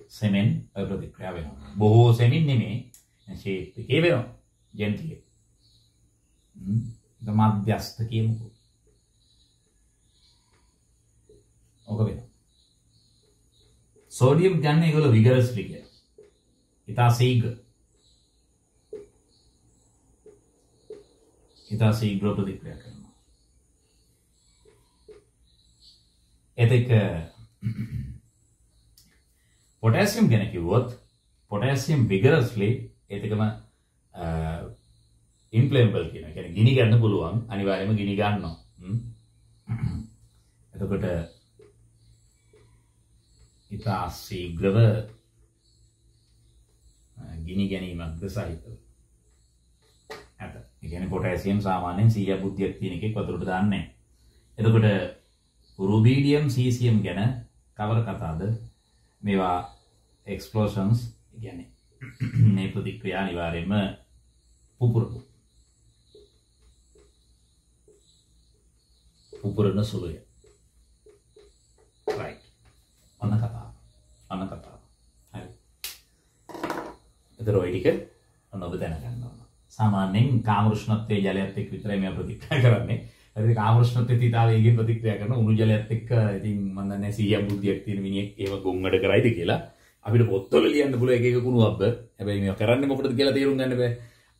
සෙමෙන් ප්‍රතික්‍රියා වෙනවා. බොහෝ සෙමින් නෙමෙයි. ෂේප් එකේ වෙනවා. ජෙන්ට්ලි. මධ්‍යස්ථ කියමුකෝ. ඔක වෙනවා. සෝඩියම් ගන්න ඒගොල්ලෝ විගරස්ලි කියලා. ඉතා ශීඝ්‍ර. ඉතා ශීඝ්‍ර ප්‍රතික්‍රියා කරනවා. එතක පොටෑසියම් ගැන කිව්වොත් පොටෑසියම් විගරස්ලි ඒකම ඉන්ෆ්ලේමබල් කියන එක. කියන්නේ ගිනි ගන්න පුළුවන්. අනිවාර්යයෙන්ම ගිනි ගන්නවා. එතකොට ඉතා ශීඝ්‍රව ගිනි ගැනීමක්ද සහිතව ඇත. ඒ කියන්නේ පොටෑසියම් සාමාන්‍යයෙන් 100 බුද්ධියක් තියෙන එකෙක් වතුරට දාන්නේ නැහැ. එතකොට රුබීඩියම්, සීසියම් ගැන කවර කතාවද? මේවා එක්ස්ප්ලෝෂන්ස් කියන්නේ මේ ප්‍රතික්‍රියා අනිවාර්යයෙන්ම පුපුරන සුළුය. right. අන්න කතාව. හරි. ඒතර ඔය ටික ඔන්න ඔබ දැනගන්න ඕන. සාමාන්‍යයෙන් කාම උෂ්ණත්වයේ ජලයත් එක්ක විතරයි මේ ප්‍රතික්‍රියා කරන්නේ. හරිද? කාම උෂ්ණත්වයේ තීතා වේගයෙන් ප්‍රතික්‍රියා කරන උණු ජලයත් එක්ක ඉතින් මම දන්නේ 100 බුද්ධියක් තියෙන මිනිහෙක් එහෙම ගොන් වැඩ කරයිද කියලා. අපිට පොත්වල ලියන්න පුළුවන් එක එක කුණුවක්ද. හැබැයි මේවා කරන්නේ මොකටද කියලා තේරුම් ගන්න බෑ.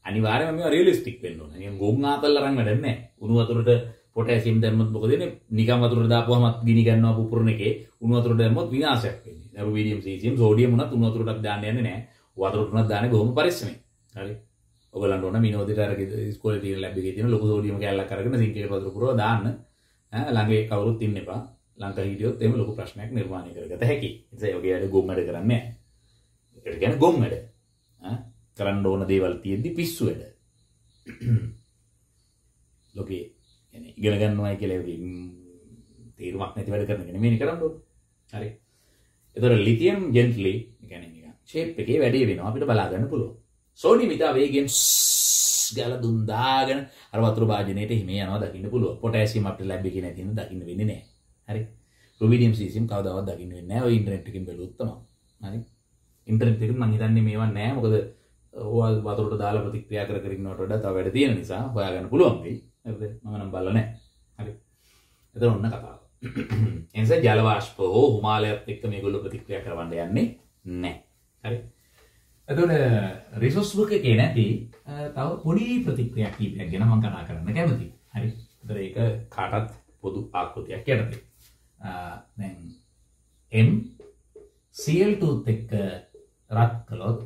අනිවාර්යයෙන්ම මේවා රියලිස්ටික් වෙන්න ඕන. නිකන් ගොන් ආතල් අරන් වැඩක් නැහැ. උණු වතුරට පොටෑසියම් දැම්මොත් මොකද වෙන්නේ? නිකන් වතුරට දාපුවම ගිනි ගන්නවා පුපුරන එකේ. උණු වතුරට දැම්මොත් විනාශයක් වෙන්නේ. රුබීඩියම්, සීසියම්, සෝඩියම් උනත් උණු වතුරට අපි දාන්න යන්නේ නැහැ. වතුරට උනත් දාන්නේ බොහොම පරිස්සමෙන්. හරි. ඔයගලන්ට ඕන මිනෝදිට අර ඉස්කෝලේ තියෙන ලැබ් එකේ තියෙන ලොකු සෝඩියම් කෑල්ලක් අරගෙන සිංක් එකේ වතුර පුරව දාන්න. ළඟේ කවුරුත් ඉන්න එපා. ලංකා හිටියොත් එහෙම ලොකු ප්‍රශ්නයක් නිර්මාණය කරගත හැකියි. ඒ නිසා යෝගී වැඩ ගොම් වැඩ කරන්නේ නැහැ. ඒකට කියන්නේ ගොම් වැඩ. කරන්න ඕන දේවල් තියෙද්දි පිස්සු වැඩ. ලෝකේ يعني ඉගෙන ගන්නවයි කියලා තීරුමක් නැති වැඩ කරන එක නෙමෙයි කරන්න ඕන. හරි. ඒතර ලිතියම් ජෙන්ට්ලි يعني නිකන් ෂේප් එකේ වැඩි වෙනවා අපිට බලා ගන්න පුළුවන්. සෝඩියම් ඉතා වේගෙන් ගාලා දුම් දාගෙන අර වතුර භාජනයේට හිමේ යනවා දකින්න පුළුවන්. පොටෑසියම් අපිට ලැබ් එකේ නැති වෙන දකින්න වෙන්නේ නැහැ. හරි. රුබීඩියම්, සීසියම් කවදාවත් දකින්න වෙන්නේ නැහැ. ඔය ඉන්ටර්නෙට් එකෙන් බැලුවොත් තමයි. හරි. ඉන්ටර්නෙට් එකෙන් මම හිතන්නේ මේවා නැහැ. මොකද ඔයා වතුරට දාලා ප්‍රතික්‍රියා කර ඉන්නවට වඩා තව වැඩ තියෙන නිසා හොයාගන්න පුළුවන් වෙයි. හරිද? මම නම් බලලා නැහැ. හරි. එතන ඔන්න කතාව. එනිසා ජල වාෂ්ප හෝ හිමාලයත් එක්ක මේගොල්ලෝ ප්‍රතික්‍රියා කරවන්න යන්නේ නැහැ. හරි. එතකොට රිසෝස් බුක් එකේ නැති තව පොඩි ප්‍රතික්‍රියා කීපයක් ගැන මම කතා කරන්න කැමතියි. හරි. ඒතර ඒක කාටත් පොදු ආකෘතියක් යටතේ. දැන් M Cl2 එක්ක රත් කළොත්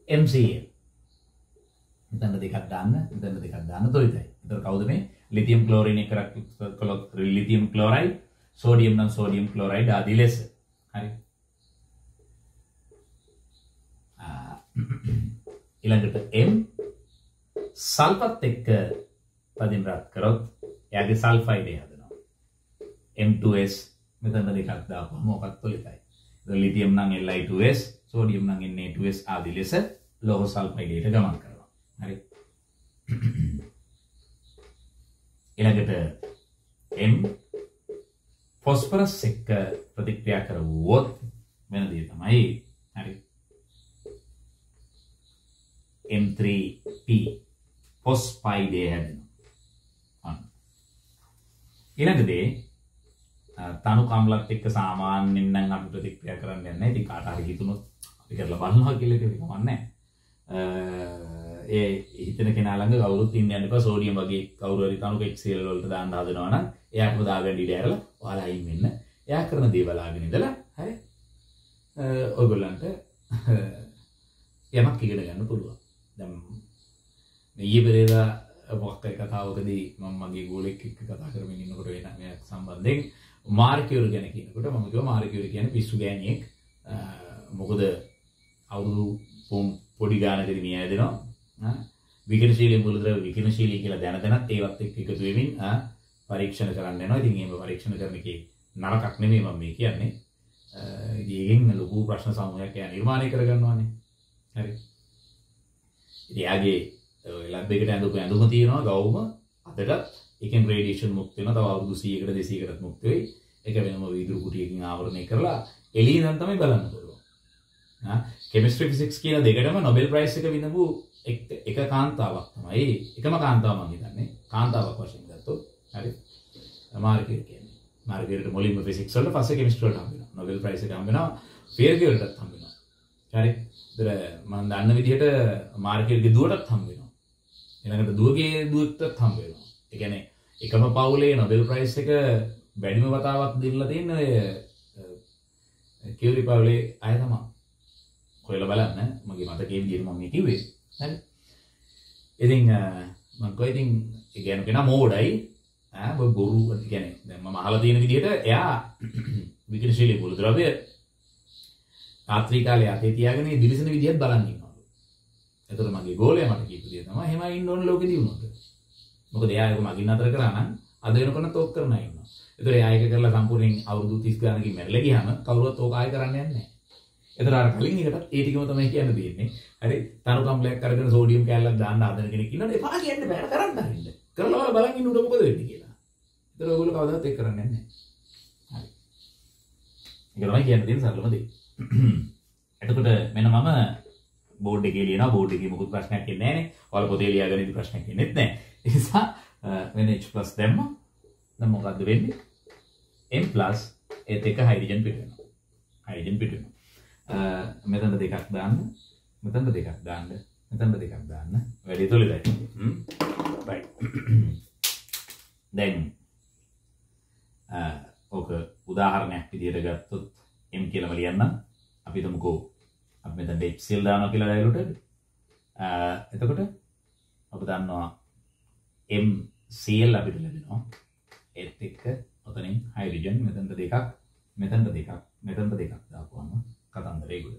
MCl. මෙතන දෙකක් දාන්න, මෙතන දෙකක් දාන්න තොයිතයි. ඒතර කවුද මේ? ලිතියම් ක්ලෝරින් එක රත් කළොත් ලිතියම් ක්ලෝරයිඩ්, සෝඩියම් නම් සෝඩියම් ක්ලෝරයිඩ් ආදී ලෙස. හරි. ඊළඟට M සල්පත් එක්ක පදින් රත් කරොත් එයාගේ සල්ෆයිඩ් හදනවා. M2S මෙතන දෙකක් දාපුවම මොකක්ද තොලිතයි. ලිතියම් නම් Li2S, සෝඩියම් නම් Na2S ආදී ලෙස ලෝහ සල්ෆයිඩයට ගමන් කරනවා. හරි. ඊළඟට M ફોස්ෆරස් එක්ක ප්‍රතික්‍රියා කරුවොත් වෙන දේ තමයි හරි M3P ફોස්ෆයිඩ් හැදෙනවා. ඊළඟ දේ තනු කම්ලත් එක්ක සාමාන්‍යයෙන් නම් අපි ප්‍රතික්‍රියා කරන්න යන්නේ නැහැ. ඉතින් කාට හරි හිතුනොත් අපි කරලා බලනවා කියලා ඒක කමන්නේ ඒ හිතන කෙනා ළඟ කවුරුත් ඉන්න යන්න එපා. සෝඩියම් වගේ කවුරු හරි තනුක HCl වලට දාන්න හදනවා නම් එයාටම දාගන්න ඉඩ ඇරලා ඔයාලා අයින් වෙන්න. එයා කරන දේ බලාගෙන ඉඳලා හරි ඔයගොල්ලන්ට යමක් ඉගෙන ගන්න පුළුවන්. දැන් ඊයේ පෙරේදා මොකක් හරි කතාවකදී මම මගේ ගෝලෙක් එක්ක කතා කරමින් ඉන්නකොට වෙන මෙයක් සම්බන්ධයෙන් මාර්කියුරි ගැන කියනකොට මම කිව්වා මාර්කියුරි කියන්නේ පිස්සු ගෑණියෙක්. මොකද අවුරුදු පොඩි ගානකදී මිය ඇදෙනවා. විකිරණශීලී මූලද්‍රව්‍ය විකිරණශීලී කියලා දැනගෙනත් ඒවත් එක්ක එකතු වෙමින් පරීක්ෂණ කරන්න යනවා. ඉතින් එහෙම පරීක්ෂණ කරන එකේ නරකක් නෙමෙයි මම මේ කියන්නේ. ඒකෙන් ලොකු ප්‍රශ්න සමූහයක් යා නිර්මාණය කරගන්නවානේ. හරි. ඉතින් යාගේ ලැබ් එකට ඇඳුම තියෙනවා ගවුම අදට එකෙන් රේඩියේෂන් මුක්ත වෙනවා. තව අවුරුදු 100කට 200කටත් මුක්ත වෙයි. ඒක වෙනම වීදුරු කුටියකින් ආවරණය කරලා එළිය ඉඳන් තමයි බලන්න පුළුවන්. කෙමිස්ට්‍රි ෆිසික්ස් කියන දෙකටම නොබෙල් ප්‍රයිස් එක විඳපු එක කාන්තාවක් තමයි. එකම කාන්තාව මම හිතන්නේ. කාන්තාවක් වශයෙන් ගත්තොත් හරි. මාර්කියුරි කියන්නේ. මාර්කියුරිට මුලින්ම ෆිසික්ස් වලට පස්සේ කෙමිස්ට්‍රි වලට හම්බ වෙනවා. නොබෙල් ප්‍රයිස් එක හම්බ වෙනවා. ෆියර්කියුරිටත් හම්බ වෙනවා. හරි. ඒතර මම දන්න විදිහට මාර්කියුරිගේ දුවටත් හම්බ වෙනවා. ඊළඟට දුවගේ දුවටත් හම්බ වෙනවා. ඒ කියන්නේ එකම පවුලේ නොබෙල් ප්‍රයිස් එක වැඩිම වතාවක් දීලා තියෙන ඔය කියුරි පවුලේ අය තමයි. කොහෙලා බලන්න මගේ මතකයේ විදිහට මම මේ කිව්වේ. හරි. ඉතින් මම කොයි ඉතින් ඒ කියන්නේ කෙනා මෝඩයි. බොරු කියන්නේ දැන් මම අහලා තියෙන විදිහට එයා විකිරණශීලී මූලද්‍රව්‍ය රාත්‍රී කාලේ අතේ තියාගෙන දිලිසෙන විදිහත් බලන් ඉන්නවා. එතකොට මගේ ගෝලයා මට කියපු දේ තමයි එහෙම ඉන්න ඕන ලෝකෙදී වුණොත්. මොකද එයා ඒක මගින් අතර කරා නම් අද වෙනකොට ඕක කරන අය ඉන්නවා. එතකොට එයා ඒක කරලා සම්පූර්ණයෙන් අවුරුදු 30 ගානකින් මැරලා ගියාම කවුරුවත් ඕක ආයෙ කරන්න යන්නේ නැහැ. එතකොට අර කලින් එකටත් ඒ ටිකම තමයි කියන්න තියෙන්නේ. හරි තනු කම්ලයක් අරගෙන සෝඩියම් කැලලක් දාන්න හදන කෙනෙක් ඉන්නවනේ එපා කියන්න බෑ කරන්න හරින්න. කරලා බලන් ඉන්න උඩ මොකද වෙන්නේ කියලා. එතකොට ඔයගොල්ලෝ කවදාවත් ඒක කරන්නේ නැහැ. හරි. ඒක තමයි කියන්න තියෙන සරලම දේ. එතකොට මෙන්න මම බෝඩ් එකේ ලියනවා බෝඩ් එකේ මොකුත් ප්‍රශ්නයක් එන්නේ නැහනේ. ඔයාලා පොතේ ලියාගෙන ඉඳි ප්‍රශ්නයක් එන්නේත් නැහැ. ඒ නිසා වෙන H+ දැම්ම දැන් මොකද්ද වෙන්නේ? M+ ඒත් එක හයිඩ්‍රජන් පිට වෙනවා. හයිඩ්‍රජන් පිට වෙනවා. මෙතන දෙකක් දාන්න. මෙතන දෙකක් දාන්න. මෙතන දෙකක් දාන්න. වැඩි තොලිදයි. right. දැන් ඔක උදාහරණයක් විදිහට ගත්තොත් M කියලාම ලියන්න. අපි හිතමුකෝ අපි මෙතන HCl දානවා කියලා ඩයලුට් එතකොට අපි දන්නවා MCl අපිට ලැබෙනවා. ඒත් එක්ක ඔතනින් හයිඩ්‍රජන් මෙතනට දෙකක් මෙතනට දෙකක් මෙතනට දෙකක් දාපුවම කතන්දරේ ගොඩ.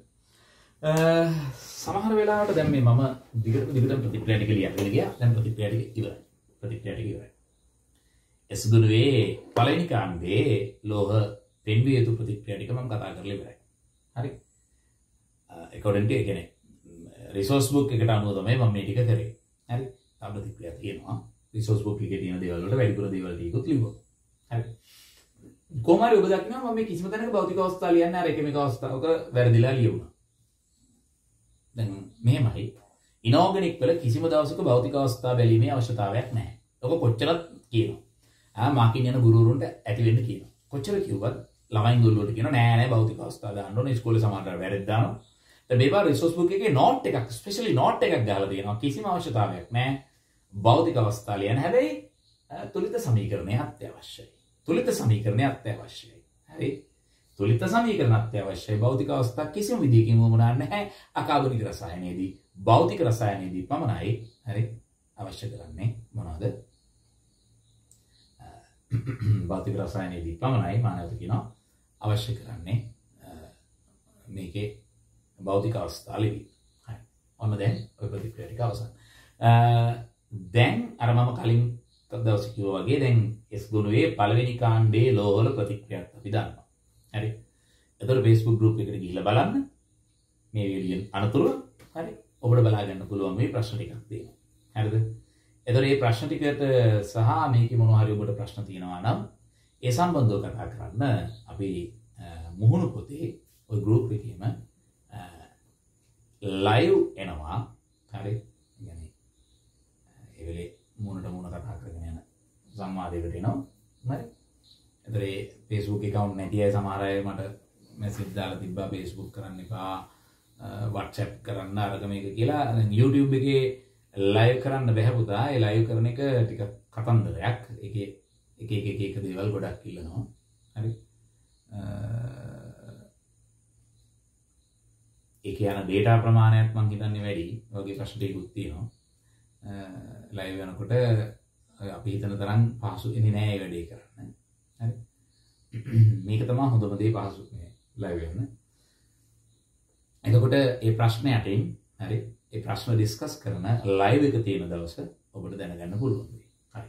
සමහර වෙලාවට දැන් මේ මම දිගටම ප්‍රතික්‍රියා ටික ලියන්න ගියා. දැන් ප්‍රතික්‍රියා ටික ඉවරයි. ප්‍රතික්‍රියා ටික ඉවරයි. එසුදුනේ පළවෙනි කාණ්ඩේ ලෝහ පෙන්විය යුතු ප්‍රතික්‍රියා ටික මම කතා කරලා ඉවරයි. හරි. according to ඒ කියන්නේ resource book එකට අනුව තමයි මම මේ ටික කරේ. හරි. තා ප්‍රතික්‍රියා තියෙනවා. resource book එකේ තියෙන දේවල් වලට වැඩිපුර දේවල් ටිකකුත් ලිව්වා. හරි. කොහොමද ඔබ දකිනවා මම මේ කිසිම තැනක භෞතික අවස්ථා ලියන්නේ අර එකම එක අවස්ථාවක වැරදිලා ලියුණා. දැන් මෙහෙමයි. inorganic වල කිසිම දවසක භෞතික අවස්ථා බැලීමේ අවශ්‍යතාවයක් නැහැ. ඔක කොච්චරත් කියනවා. මාකින් යන ගුරුවරුන්ට ඇති වෙන්න කියනවා. කොච්චර කිව්වත් ළමයින් ගොල්ලෝට කියනවා නෑ නෑ භෞතික අවස්ථා දාන්න ඕනේ ඉස්කෝලේ සමහරවල් වැරද්ද දානවා. දැන් මේ පාර රිසෝස් බුක් එකේ නෝට් එකක් ස්පෙෂලි නෝට් එකක් දාලා තියෙනවා. කිසිම අවශ්‍යතාවයක් නැහැ. භෞතික අවස්ථා ලියන්න. හැබැයි තුලිත සමීකරණය අත්‍යවශ්‍යයි. තුලිත සමීකරණය අත්‍යවශ්‍යයි. හරි. තුලිත සමීකරණ අත්‍යවශ්‍යයි. භෞතික අවස්ථා කිසිම විදිහකින් වුණා නැහැ. අකාබනික රසායනයේදී භෞතික රසායනයේදී පමණයි හරි අවශ්‍ය කරන්නේ මොනවද? භෞතික රසායනයේදී පමණයි මානවත කියනවා අවශ්‍ය කරන්නේ මේකේ භෞතික අවස්ථා ලිවි. හරි. ඔන්න දැන් ඔය ප්‍රතික්‍රියා ටික අවසන්. දැන් අර මම කලින් දවසේ කිව්වා වගේ දැන් S ගුණයේ පළවෙනි කාණ්ඩයේ ලෝවල ප්‍රතික්‍රියාවක් අපි දන්නවා. හරි. එතකොට Facebook group එකට ගිහිල්ලා බලන්න මේ වීඩියෝ අනතුරු හරි ඔබට බලා ගන්න පුළුවන් මේ ප්‍රශ්න ටිකක් දෙනවා. හරිද? එතකොට මේ ප්‍රශ්න ටිකට සහ මේකේ මොනවා හරි ඔබට ප්‍රශ්න තියෙනවා නම් ඒ සම්බන්ධව කතා කරන්න අපි මුහුණු පොතේ ওই group එකේම live එනවා. හරි. يعني ඒ වෙලේ මුණට මුණ කතා කරගෙන යන සංවාදයකට එනවා. හරි. එතකොට මේ Facebook account නැති අය සමහර අය මට message දාලා තිබ්බා Facebook කරන්න එපා WhatsApp කරන්න අරක මේක කියලා. දැන් YouTube එකේ live කරන්න බැහැ පුතා. ඒ live කරන එක ටික කතන්දරයක්. ඒකේ එක දේවල් ගොඩක් ඉල්ලනවා. හරි. ඒකේ යන data ප්‍රමාණයත් මම හිතන්නේ වැඩි. වගේ ප්‍රශ්න ටිකකුත් තියෙනවා. live වෙනකොට අපි හිතන තරම් පහසු වෙන්නේ නැහැ මේ වැඩේ කරන්න. හරි. මේක තමයි හොඳම දේ පහසු මේ live වෙන්න. එතකොට මේ ප්‍රශ්න යටින් හරි ඒ ප්‍රශ්න ඩිස්කස් කරන live එක තියෙන දවස ඔබට දැනගන්න පුළුවන් වෙයි. හරි.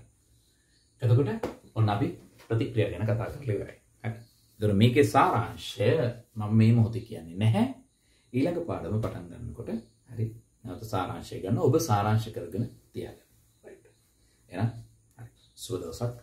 එතකොට ඔන්න අපි ප්‍රතික්‍රියා ගැන කතා කරලා ඉවරයි. හරි. ඒතර මේකේ සාරාංශය මම මේ මොහොතේ කියන්නේ නැහැ. ඊළඟ පාඩම පටන් ගන්නකොට හරි නැවත සාරාංශය ගන්න ඔබ සාරාංශ කරගෙන තියාගන්න. රයිට්. එහෙනම් හරි. සුබ දවසක්.